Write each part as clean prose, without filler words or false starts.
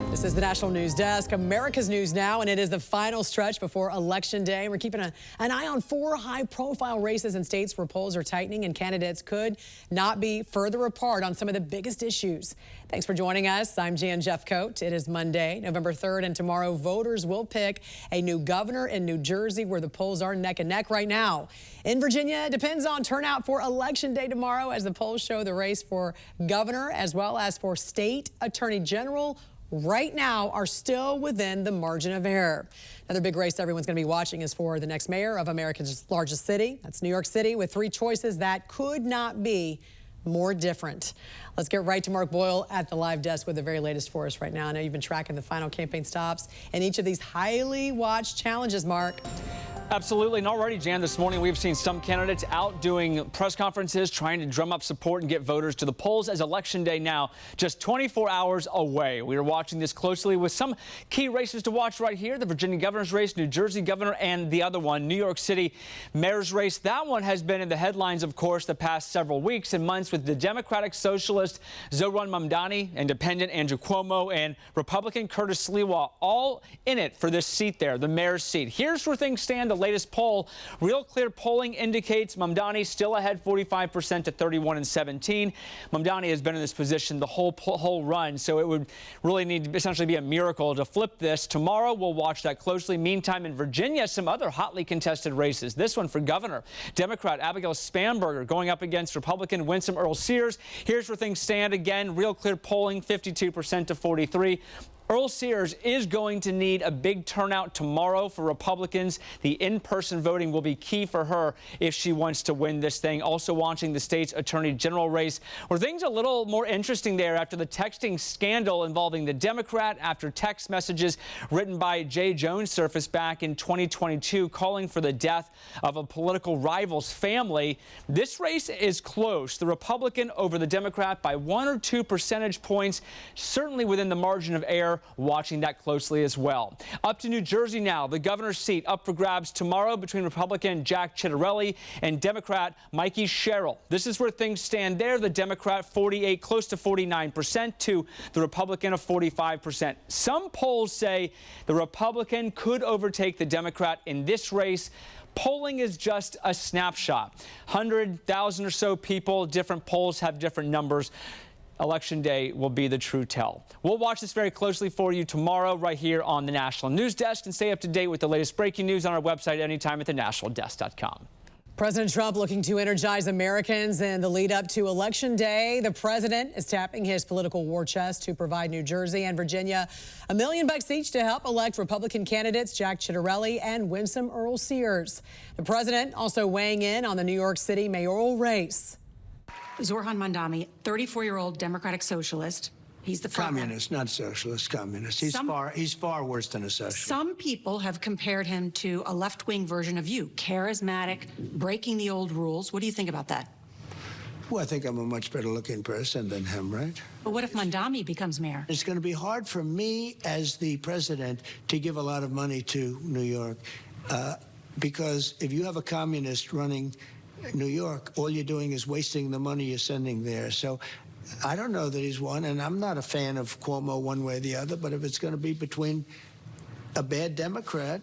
This is the National News Desk, America's News Now, and it is the final stretch before Election Day. We're keeping an eye on 4 high-profile races in states where polls are tightening and candidates could not be further apart on some of the biggest issues. Thanks for joining us. I'm Jan Jeffcoat. It is Monday, November 3rd, and tomorrow voters will pick a new governor in New Jersey, where the polls are neck and neck right now. In Virginia, it depends on turnout for Election Day tomorrow, as the polls show the race for governor as well as for state attorney general right now are still within the margin of error. Another big race everyone's going to be watching is for the next mayor of America's largest city. That's New York City, with 3 choices that could not be more different. Let's get right to Mark Boyle at the live desk with the very latest for us right now. I know you've been tracking the final campaign stops and each of these highly watched challenges, Mark. Absolutely. And already, Jan, this morning we've seen some candidates out doing press conferences, trying to drum up support and get voters to the polls as Election Day now just 24 hours away. We are watching this closely with some key races to watch right here. The Virginia governor's race, New Jersey governor, and the other one, New York City mayor's race. That one has been in the headlines, of course, the past several weeks and months, with the Democratic Socialist Zohran Mamdani, Independent Andrew Cuomo, and Republican Curtis Sliwa all in it for this seat there, the mayor's seat. Here's where things stand. The latest poll, Real Clear polling, indicates Mamdani still ahead 45% to 31 and 17. Mamdani has been in this position the whole run, so it would really need to essentially be a miracle to flip this. Tomorrow we'll watch that closely. Meantime, in Virginia, some other hotly contested races. This one for governor, Democrat Abigail Spanberger going up against Republican Winsome Earle-Sears. Here's where things stand. Again, Real Clear polling, 52% to 43. Earle-Sears is going to need a big turnout tomorrow for Republicans. The in-person voting will be key for her if she wants to win this thing. Also watching the state's attorney general race, where things are a little more interesting there after the texting scandal involving the Democrat, after text messages written by Jay Jones surfaced back in 2022 calling for the death of a political rival's family. This race is close. The Republican over the Democrat by 1 or 2 percentage points, certainly within the margin of error. Watching that closely as well. Up to New Jersey now, the governor's seat up for grabs tomorrow between Republican Jack Ciattarelli and Democrat Mikey Sherrill. This is where things stand there. The Democrat 48, close to 49%, to the Republican of 45%. Some polls say the Republican could overtake the Democrat in this race. Polling is just a snapshot. 100,000 or so people, different polls have different numbers. Election Day will be the true tell. We'll watch this very closely for you tomorrow right here on the National News Desk, and stay up to date with the latest breaking news on our website anytime at thenationaldesk.com. President Trump looking to energize Americans in the lead up to Election Day. The president is tapping his political war chest to provide New Jersey and Virginia $1 million each to help elect Republican candidates Jack Ciattarelli and Winsome Earle-Sears. The president also weighing in on the New York City mayoral race. Zohran Mamdani, 34-year-old Democratic socialist. He's the communist, not socialist, communist. He's far worse than a socialist. Some people have compared him to a left-wing version of you, charismatic, breaking the old rules. What do you think about that? Well, I think I'm a much better-looking person than him, right? But what if Mamdani becomes mayor? It's going to be hard for me as the president to give a lot of money to New York, because if you have a communist running New York, all you're doing is wasting the money you're sending there. So I don't know that he's won, and I'm not a fan of Cuomo one way or the other, but if it's going to be between a bad Democrat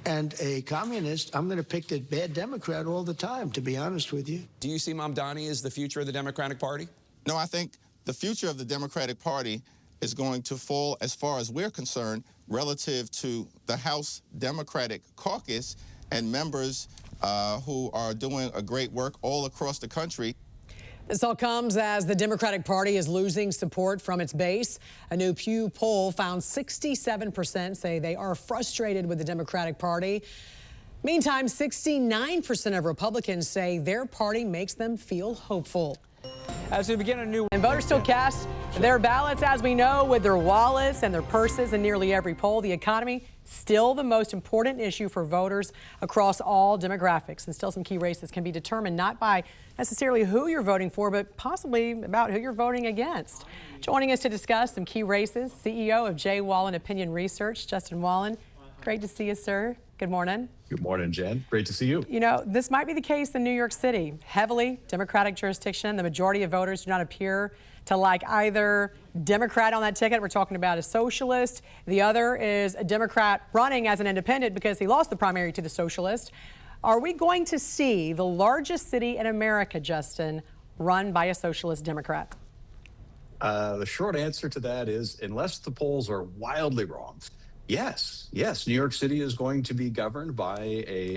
and a communist, I'm going to pick the bad Democrat all the time, to be honest with you. Do you see Mamdani as the future of the Democratic Party? No, I think the future of the Democratic Party is going to fall, as far as we're concerned, relative to the House Democratic Caucus and members who are doing a great work all across the country. This all comes as the Democratic Party is losing support from its base. A new Pew poll found 67% say they are frustrated with the Democratic Party. Meantime, 69% of Republicans say their party makes them feel hopeful. As we begin a new... And voters still cast their ballots, as we know, with their wallets and their purses in nearly every poll. The economy, still the most important issue for voters across all demographics. And still some key races can be determined not by necessarily who you're voting for, but possibly about who you're voting against. Joining us to discuss some key races, CEO of J. Wallen Opinion Research, Justin Wallen. Great to see you, sir. Good morning. Good morning, Jen. Great to see you. You know, this might be the case in New York City. Heavily Democratic jurisdiction. The majority of voters do not appear to like either Democrat on that ticket. We're talking about a socialist. The other is a Democrat running as an independent because he lost the primary to the socialist. Are we going to see the largest city in America, Justin, run by a socialist Democrat? The short answer to that is, unless the polls are wildly wrong, yes. New York City is going to be governed by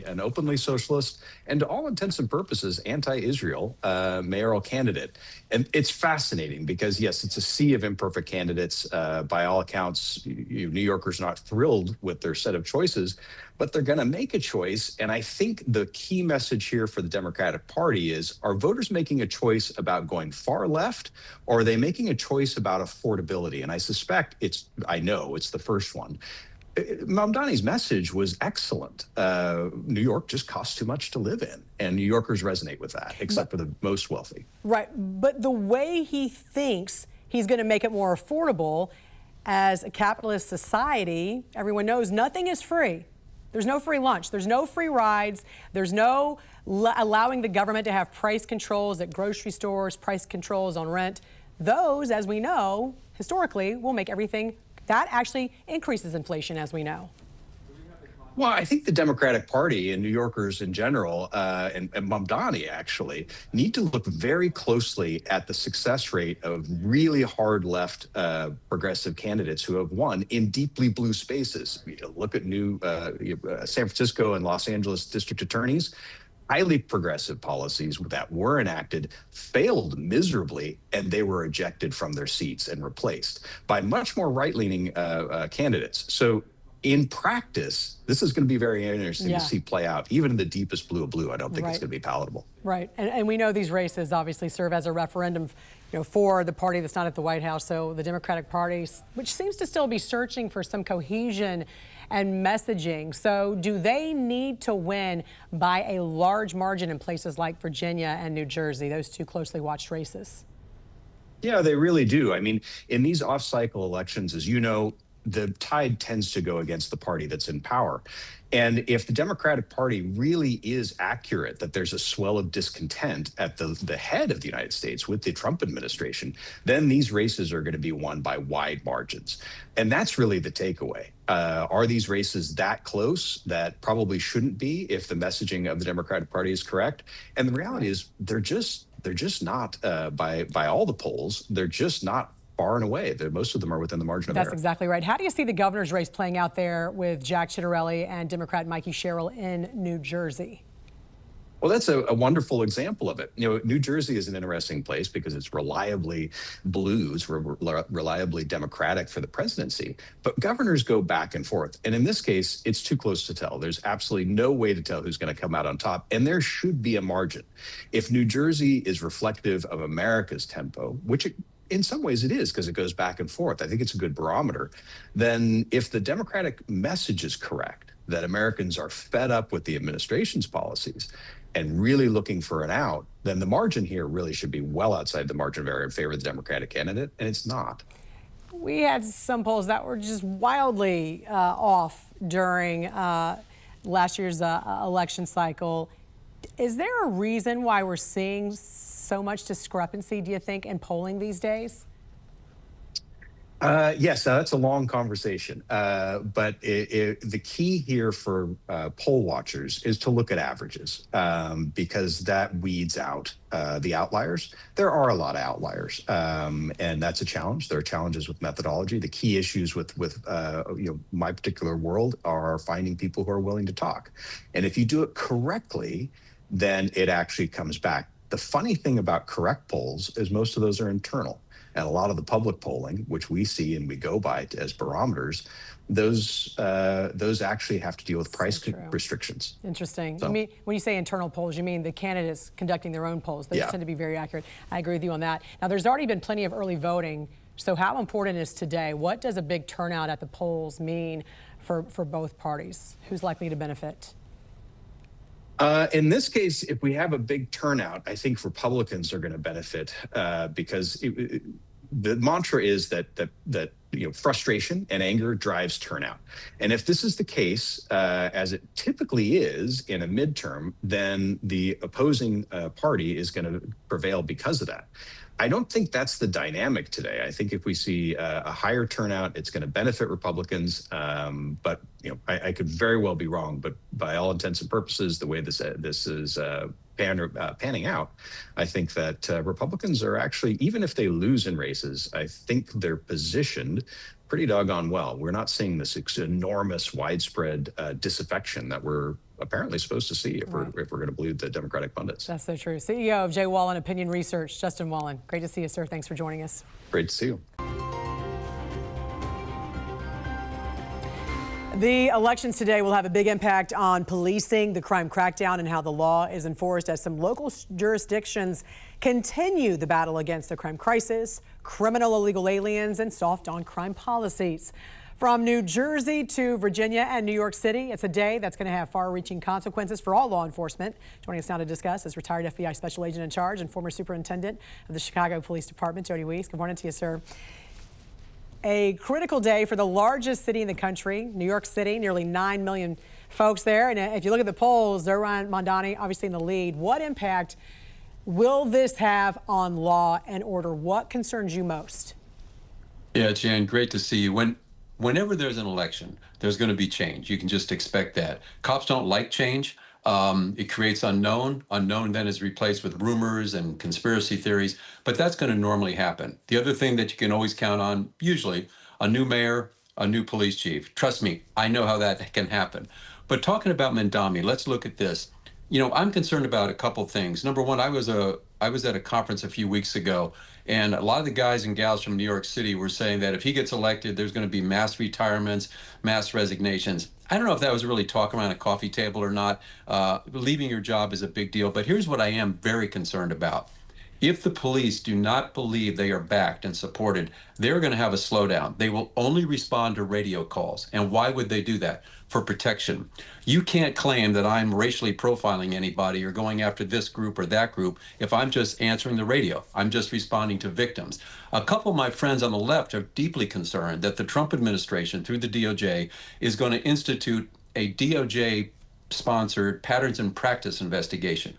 an openly socialist and, to all intents and purposes, anti-Israel mayoral candidate. And it's fascinating because, yes, it's a sea of imperfect candidates. By all accounts, New Yorkers are not thrilled with their set of choices, but they're going to make a choice. And I think the key message here for the Democratic Party is, are voters making a choice about going far left, or are they making a choice about affordability? And I suspect I know it's the first one. Mamdani's message was excellent. New York just costs too much to live in, and New Yorkers resonate with that, except for the most wealthy. Right, but the way he thinks he's going to make it more affordable, as a capitalist society, everyone knows nothing is free. There's no free lunch. There's no free rides. There's no allowing the government to have price controls at grocery stores, price controls on rent. Those, as we know, historically, will make everything. That actually increases inflation, as we know. Well, I think the Democratic Party and New Yorkers in general, and Mamdani actually, need to look very closely at the success rate of really hard left progressive candidates who have won in deeply blue spaces. Look at San Francisco and Los Angeles district attorneys. Highly progressive policies that were enacted failed miserably, and they were ejected from their seats and replaced by much more right-leaning candidates. So in practice, this is going to be very interesting to see play out. Even in the deepest blue of blue, I don't think it's going to be palatable. Right, and we know these races obviously serve as a referendum, for the party that's not at the White House. So the Democratic Party, which seems to still be searching for some cohesion and messaging. So do they need to win by a large margin in places like Virginia and New Jersey, those two closely watched races? Yeah, they really do. I mean, in these off-cycle elections, as you know, the tide tends to go against the party that's in power. And if the Democratic Party really is accurate that there's a swell of discontent at the head of the United States with the Trump administration, then these races are going to be won by wide margins. And that's really the takeaway. Are these races that close? That probably shouldn't be if the messaging of the Democratic Party is correct. And the reality is they're just not, by all the polls, they're just not far and away. Most of them are within the margin of error. That's exactly right. How do you see the governor's race playing out there with Jack Ciattarelli and Democrat Mikey Sherrill in New Jersey? Well, that's a wonderful example of it. New Jersey is an interesting place because it's reliably blues, reliably Democratic for the presidency. But governors go back and forth. And in this case, it's too close to tell. There's absolutely no way to tell who's going to come out on top. And there should be a margin. If New Jersey is reflective of America's tempo, which in some ways it is because it goes back and forth, I think it's a good barometer. Then if the Democratic message is correct, that Americans are fed up with the administration's policies and really looking for an out, then the margin here really should be well outside the margin of error in favor of the Democratic candidate, and it's not. We had some polls that were just wildly off during last year's election cycle. Is there a reason why we're seeing so much discrepancy, do you think, in polling these days? Yes, that's a long conversation. But the key here for poll watchers is to look at averages because that weeds out the outliers. There are a lot of outliers, and that's a challenge. There are challenges with methodology. The key issues with my particular world are finding people who are willing to talk. And if you do it correctly, then it actually comes back. The funny thing about correct polls is most of those are internal. And a lot of the public polling, which we see and we go by as barometers, those actually have to deal with price restrictions. Interesting. So, you mean, when you say internal polls, you mean the candidates conducting their own polls. Those tend to be very accurate. I agree with you on that. Now, there's already been plenty of early voting. So how important is today? What does a big turnout at the polls mean for both parties? Who's likely to benefit? In this case, if we have a big turnout, I think Republicans are going to benefit because the mantra is that frustration and anger drives turnout. And if this is the case, as it typically is in a midterm, then the opposing party is going to prevail because of that. I don't think that's the dynamic today. I think if we see a higher turnout, it's going to benefit Republicans. But I could very well be wrong. But by all intents and purposes, the way this is panning out, I think that Republicans are actually, even if they lose in races, I think they're positioned pretty doggone well. We're not seeing this enormous, widespread disaffection that we're apparently supposed to see if we're going to believe the Democratic pundits. That's so true. CEO of J. Wallen Opinion Research, Justin Wallen. Great to see you, sir. Thanks for joining us. Great to see you. The elections today will have a big impact on policing, the crime crackdown, and how the law is enforced as some local jurisdictions continue the battle against the crime crisis, criminal illegal aliens, and soft on crime policies. From New Jersey to Virginia and New York City, it's a day that's going to have far-reaching consequences for all law enforcement. Joining us now to discuss is retired FBI Special Agent in Charge and former Superintendent of the Chicago Police Department, Jody Weeks. Good morning to you, sir. A critical day for the largest city in the country, New York City, nearly 9 million folks there. And if you look at the polls, Zohran Mamdani obviously in the lead. What impact will this have on law and order? What concerns you most? Yeah, Jan, great to see you. Whenever there's an election, there's going to be change. You can just expect that. Cops don't like change. It creates unknown. Unknown then is replaced with rumors and conspiracy theories, but that's going to normally happen. The other thing that you can always count on, usually, a new mayor, a new police chief. Trust me, I know how that can happen. But talking about Mamdani, let's look at this. I'm concerned about a couple things. Number one, I was at a conference a few weeks ago, and a lot of the guys and gals from New York City were saying that if he gets elected, there's going to be mass retirements, mass resignations. I don't know if that was really talk around a coffee table or not. Leaving your job is a big deal, but here's what I am very concerned about. If the police do not believe they are backed and supported, they're going to have a slowdown. They will only respond to radio calls. And why would they do that? For protection. You can't claim that I'm racially profiling anybody or going after this group or that group if I'm just answering the radio. I'm just responding to victims. A couple of my friends on the left are deeply concerned that the Trump administration, through the DOJ, is going to institute a DOJ-sponsored patterns and practice investigation.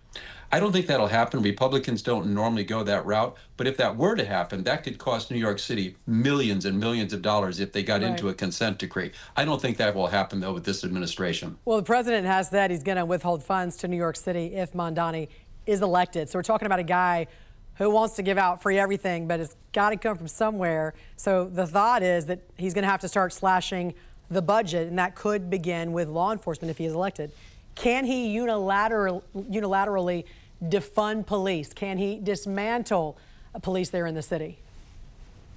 I don't think that'll happen. Republicans don't normally go that route. But if that were to happen, that could cost New York City millions and millions of dollars if they got into a consent decree. I don't think that will happen, though, with this administration. Well, the president has said he's going to withhold funds to New York City if Mamdani is elected. So we're talking about a guy who wants to give out free everything, but it's got to come from somewhere. So the thought is that he's going to have to start slashing the budget, and that could begin with law enforcement if he is elected. Can he unilaterally defund police? Can he dismantle police there in the city?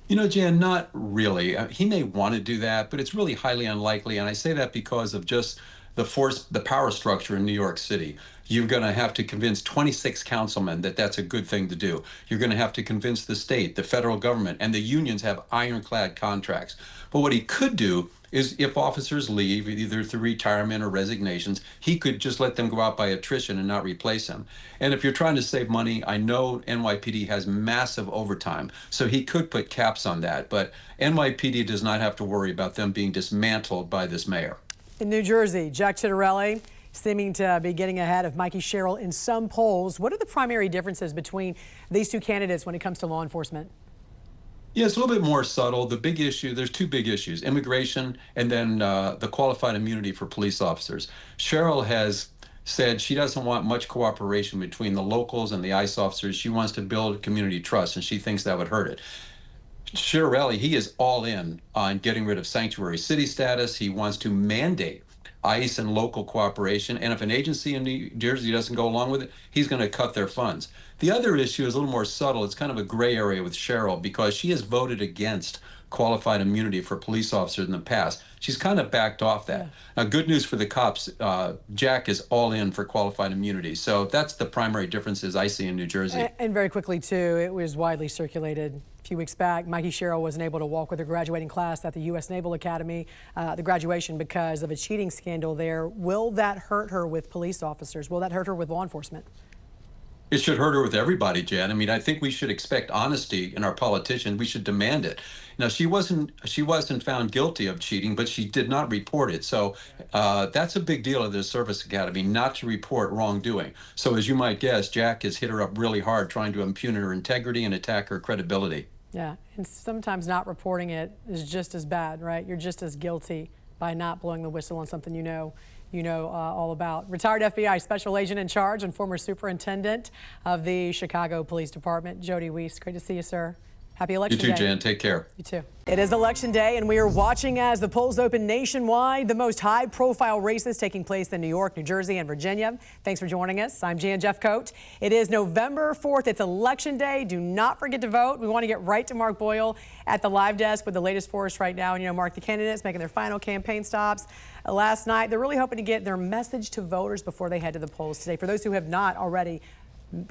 Jan, not really. He may want to do that, but it's really highly unlikely. And I say that because of just the power structure in New York City. You're going to have to convince 26 councilmen that that's a good thing to do. You're going to have to convince the state, the federal government, and the unions have ironclad contracts. But what he could do is if officers leave, either through retirement or resignations, he could just let them go out by attrition and not replace them. And if you're trying to save money, I know NYPD has massive overtime, so he could put caps on that. But NYPD does not have to worry about them being dismantled by this mayor. In New Jersey, Jack Ciattarelli seeming to be getting ahead of Mikey Sherrill in some polls. What are the primary differences between these two candidates when it comes to law enforcement? Yeah, it's a little bit more subtle. The big issue, there's two big issues, immigration and then the qualified immunity for police officers. Sherrill has said she doesn't want much cooperation between the locals and the ICE officers. She wants to build community trust, and she thinks that would hurt it. Ciattarelli, he is all in on getting rid of sanctuary city status. He wants to mandate ICE and local cooperation. And if an agency in New Jersey doesn't go along with it, he's going to cut their funds. The other issue is a little more subtle. It's kind of a gray area with Sherrill because she has voted against qualified immunity for police officers in the past. She's kind of backed off that. Now, good news for the cops, Jack is all in for qualified immunity. So that's the primary differences I see in New Jersey. And very quickly, too, it was widely circulated a few weeks back. Mikey Sherrill wasn't able to walk with her graduating class at the U.S. Naval Academy, the graduation, because of a cheating scandal there. Will that hurt her with police officers? Will that hurt her with law enforcement? It should hurt her with everybody, Jan. I mean, I think we should expect honesty in our politicians. We should demand it. Now, she wasn't found guilty of cheating, but she did not report it. So that's a big deal of the Service Academy, not to report wrongdoing. So as you might guess, Jack has hit her up really hard, trying to impugn her integrity and attack her credibility. Yeah, and sometimes not reporting it is just as bad, right? You're just as guilty by not blowing the whistle on something you know all about. Retired FBI Special Agent in Charge and former Superintendent of the Chicago Police Department, Jody Weiss. Great to see you, sir. Happy Election Day. You too, Jan. Take care. You too. It is Election Day, and we are watching as the polls open nationwide. The most high-profile races taking place in New York, New Jersey, and Virginia. Thanks for joining us. I'm Jan Jeffcoat. It is November 4th. It's Election Day. Do not forget to vote. We want to get right to Mark Boyle at the live desk with the latest for us right now. And, you know, Mark, the candidates making their final campaign stops last night. They're really hoping to get their message to voters before they head to the polls today. For those who have not already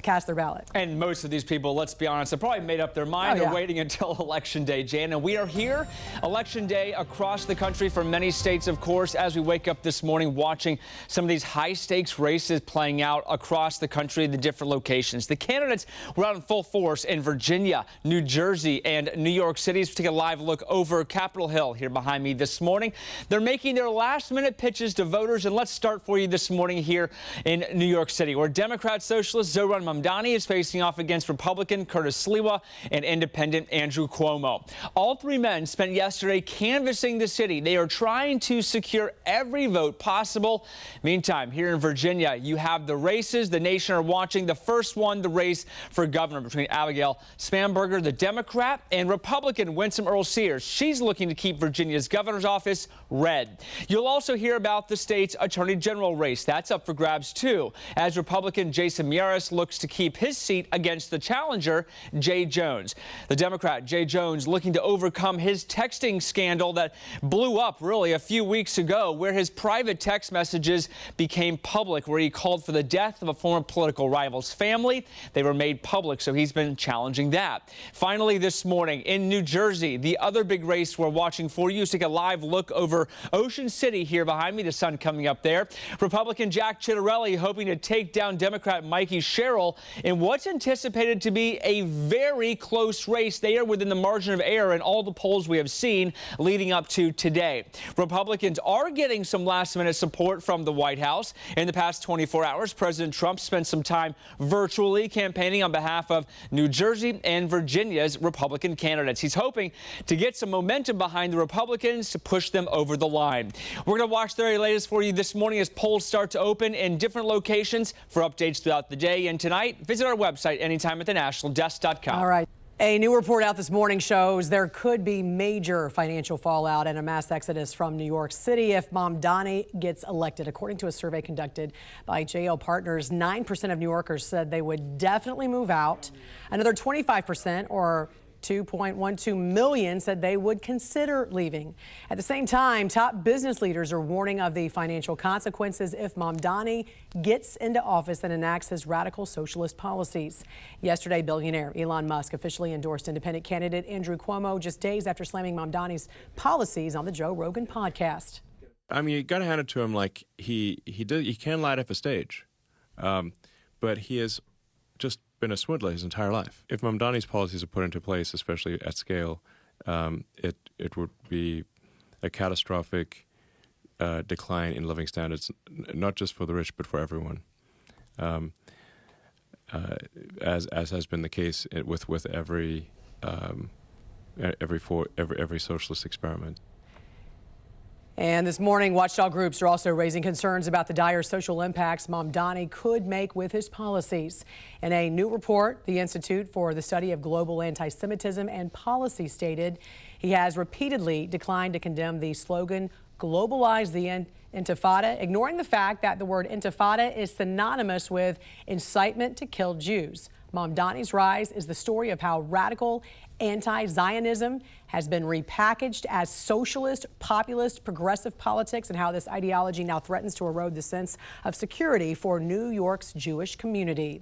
cast their ballot. And most of these people, let's be honest, have probably made up their mind. They're waiting until Election Day, Jan. And we are here, Election Day across the country for many states, of course, as we wake up this morning watching some of these high-stakes races playing out across the country, the different locations. The candidates were out in full force in Virginia, New Jersey, and New York City. Let's take a live look over Capitol Hill here behind me this morning. They're making their last-minute pitches to voters, and let's start for you this morning here in New York City, where Democrat Socialist Zohran Mamdani is facing off against Republican Curtis Sliwa and Independent Andrew Cuomo. All three men spent yesterday canvassing the city. They are trying to secure every vote possible. Meantime, here in Virginia, you have the races the nation are watching. The first one, the race for governor between Abigail Spanberger, the Democrat, and Republican Winsome Earle-Sears. She's looking to keep Virginia's governor's office red. You'll also hear about the state's attorney general race. That's up for grabs, too, as Republican Jason Miyares looks to keep his seat against the challenger, Jay Jones. The Democrat, Jay Jones, looking to overcome his texting scandal that blew up really a few weeks ago, where his private text messages became public, where he called for the death of a former political rival's family. They were made public, so he's been challenging that. Finally, this morning in New Jersey, the other big race we're watching for you. Take a live look over Ocean City here behind me, the sun coming up there. Republican Jack Ciattarelli hoping to take down Democrat Mikey Sherrill in what's anticipated to be a very close race. They are within the margin of error in all the polls we have seen leading up to today. Republicans are getting some last-minute support from the White House. In the past 24 hours, President Trump spent some time virtually campaigning on behalf of New Jersey and Virginia's Republican candidates. He's hoping to get some momentum behind the Republicans to push them over the line. We're going to watch the very latest for you this morning as polls start to open in different locations. For updates throughout the day and tonight, visit our website anytime at thenationaldesk.com. All right. A new report out this morning shows there could be major financial fallout and a mass exodus from New York City if Mamdani gets elected. According to a survey conducted by JL Partners, 9% of New Yorkers said they would definitely move out. Another 25%, or 2.12 million, said they would consider leaving. At the same time, top business leaders are warning of the financial consequences if Mamdani gets into office and enacts his radical socialist policies. Yesterday, billionaire Elon Musk officially endorsed independent candidate Andrew Cuomo just days after slamming Mamdani's policies on the Joe Rogan podcast. I mean, you got to hand it to him. Like he can light up a stage, but he has just been a swindler his entire life. If Mamdani's policies are put into place, especially at scale, it would be a catastrophic decline in living standards, not just for the rich, but for everyone, as has been the case with every socialist experiment. And this morning, watchdog groups are also raising concerns about the dire social impacts Mamdani could make with his policies. In a new report, the Institute for the Study of Global Anti-Semitism and Policy stated he has repeatedly declined to condemn the slogan, "Globalize the Intifada," ignoring the fact that the word intifada is synonymous with incitement to kill Jews. Mamdani's rise is the story of how radical anti-Zionism has been repackaged as socialist, populist, progressive politics, and how this ideology now threatens to erode the sense of security for New York's Jewish community.